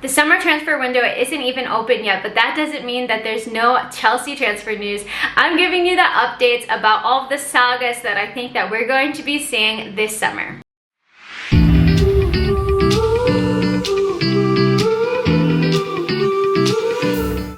The summer transfer window isn't even open yet, but that doesn't mean that there's no Chelsea transfer news. I'm giving you the updates about all of the sagas that I think that we're going to be seeing this summer.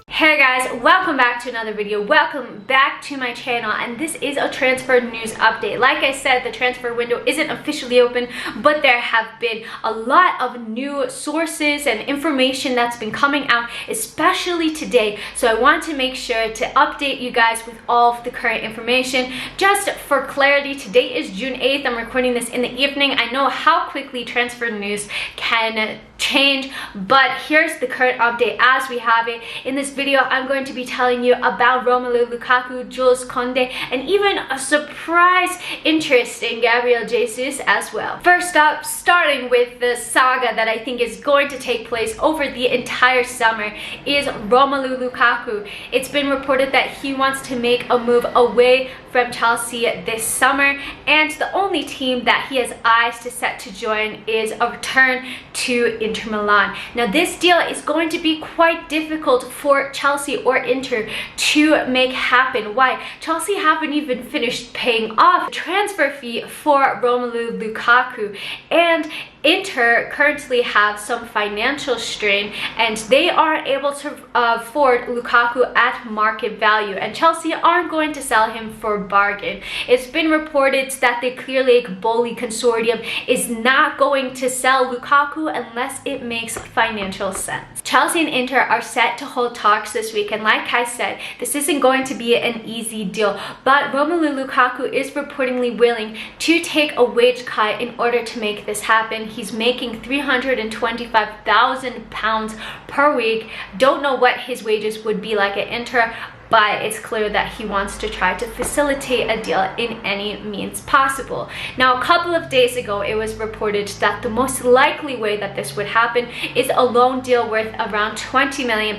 Hey guys, welcome back to another video. Welcome back to my channel, and this is a transfer news update. Like I said, the transfer window isn't officially open, but there have been a lot of new sources and information that's been coming out, especially today. So I want to make sure to update you guys with all of the current information. Just for clarity, today is June 8th. I'm recording this in the evening. I know how quickly transfer news can change, but here's the current update as we have it. In this video, I'm going to be telling you about Romelu Lukaku, Jules Kounde, and even a surprise interest in Gabriel Jesus as well. First up, starting with the saga that I think is going to take place over the entire summer, is Romelu Lukaku. It's been reported that he wants to make a move away from Chelsea this summer, and the only team that he has eyes to set to join is a return to Inter Milan. Now this deal is going to be quite difficult for Chelsea or Inter to make happen. Why? Chelsea haven't even finished paying off the transfer fee for Romelu Lukaku, and Inter currently have some financial strain, and they aren't able to afford Lukaku at market value, and Chelsea aren't going to sell him for bargain. It's been reported that the Clear Lake Bully Consortium is not going to sell Lukaku unless it makes financial sense. Chelsea and Inter are set to hold talks this week, and like I said, this isn't going to be an easy deal, but Romelu Lukaku is reportedly willing to take a wage cut in order to make this happen. He's making £325,000 per week. Don't know what his wages would be like at Inter, but it's clear that he wants to try to facilitate a deal in any means possible. Now, a couple of days ago, it was reported that the most likely way that this would happen is a loan deal worth around £20 million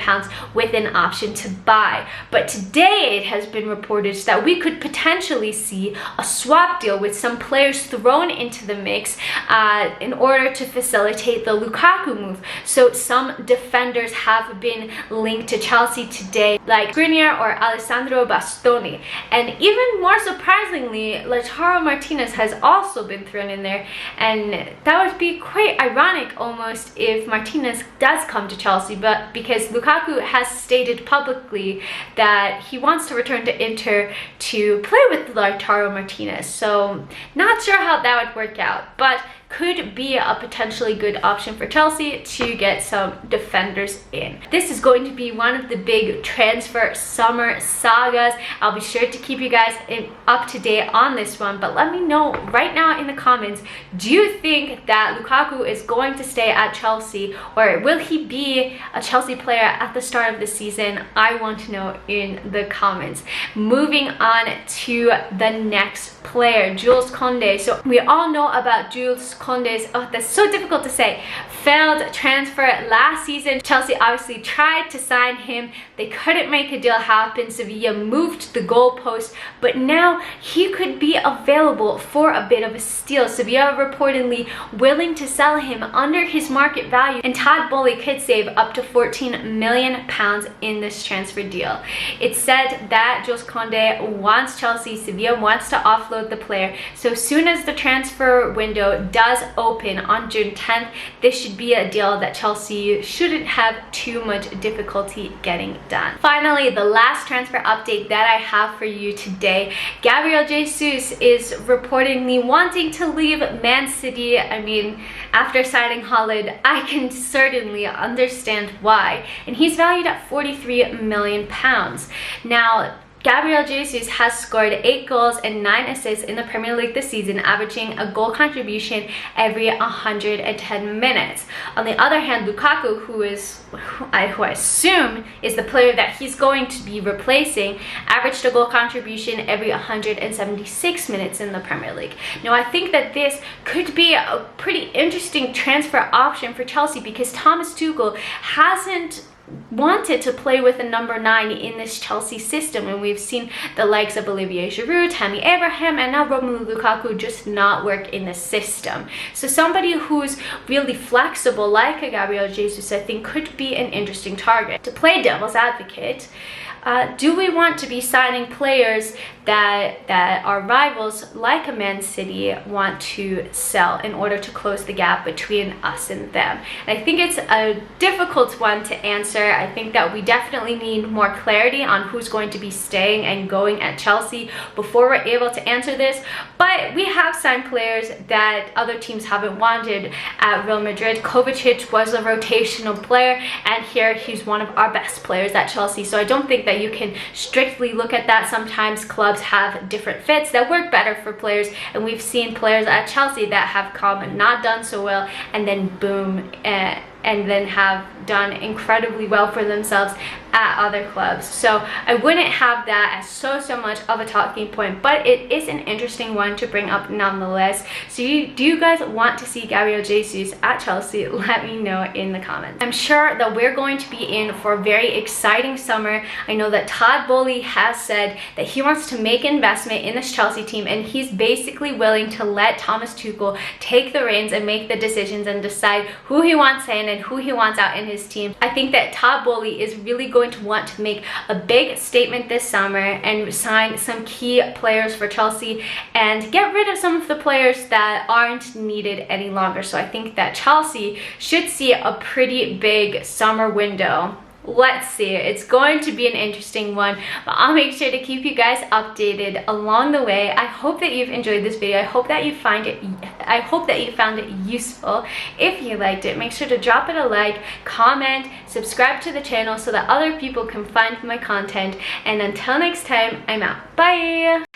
with an option to buy. But today, it has been reported that we could potentially see a swap deal with some players thrown into the mix in order to facilitate the Lukaku move. So some defenders have been linked to Chelsea today, like Skriniar or Alessandro Bastoni, and even more surprisingly, Lautaro Martinez has also been thrown in there, and that would be quite ironic almost if Martinez does come to Chelsea, but because Lukaku has stated publicly that he wants to return to Inter to play with Lautaro Martinez, so not sure how that would work out, but could be a potentially good option for Chelsea to get some defenders in. This is going to be one of the big transfer summer sagas. I'll be sure to keep you guys up to date on this one, but let me know right now in the comments, do you think that Lukaku is going to stay at Chelsea, or will he be a Chelsea player at the start of the season? I want to know in the comments. Moving on to the next player, Jules Kounde. So we all know about Jules Kounde's, that's so difficult to say, failed transfer last season. Chelsea obviously tried to sign him. They couldn't make a deal happen. Sevilla moved the goalpost, but now he could be available for a bit of a steal. Sevilla reportedly willing to sell him under his market value, and Todd Boehly could save up to £14 million in this transfer deal. It's said that Jules Kounde wants Chelsea, Sevilla wants to offload the player. So as soon as the transfer window does open on June 10th, this should be a deal that Chelsea shouldn't have too much difficulty getting done. Finally, the last transfer update that I have for you today, Gabriel Jesus is reportedly wanting to leave Man City. I mean, after signing Haaland, I can certainly understand why, and he's valued at £43 million. Now, Gabriel Jesus has scored 8 goals and 9 assists in the Premier League this season, averaging a goal contribution every 110 minutes. On the other hand, Lukaku, who I assume is the player that he's going to be replacing, averaged a goal contribution every 176 minutes in the Premier League. Now, I think that this could be a pretty interesting transfer option for Chelsea because Thomas Tuchel hasn't wanted to play with a number 9 in this Chelsea system, and we've seen the likes of Olivier Giroud, Tammy Abraham, and now Romelu Lukaku just not work in the system. So somebody who's really flexible like a Gabriel Jesus, I think, could be an interesting target. To play devil's advocate, do we want to be signing players that our rivals like a Man City want to sell in order to close the gap between us and them? And I think it's a difficult one to answer. I think that we definitely need more clarity on who's going to be staying and going at Chelsea before we're able to answer this. But we have signed players that other teams haven't wanted at Real Madrid. Kovacic was a rotational player, and here he's one of our best players at Chelsea. So I don't think that you can strictly look at that. Sometimes clubs have different fits that work better for players, and we've seen players at Chelsea that have come and not done so well, and then boom, and then have done incredibly well for themselves at other clubs. So I wouldn't have that as so much of a talking point, but it is an interesting one to bring up nonetheless. So do you guys want to see Gabriel Jesus at Chelsea? Let me know in the comments. I'm sure that we're going to be in for a very exciting summer. I know that Todd Boehly has said that he wants to make investment in this Chelsea team, and he's basically willing to let Thomas Tuchel take the reins and make the decisions and decide who he wants in and who he wants out in his team. I think that Todd Boehly is really going to want to make a big statement this summer and sign some key players for Chelsea and get rid of some of the players that aren't needed any longer. So I think that Chelsea should see a pretty big summer window. Let's see, it's going to be an interesting one, but I'll make sure to keep you guys updated along the way. I hope that you've enjoyed this video. I hope that you found it useful. If you liked it, make sure to drop it a like, comment, subscribe to the channel so that other people can find my content. And until next time, I'm out. Bye.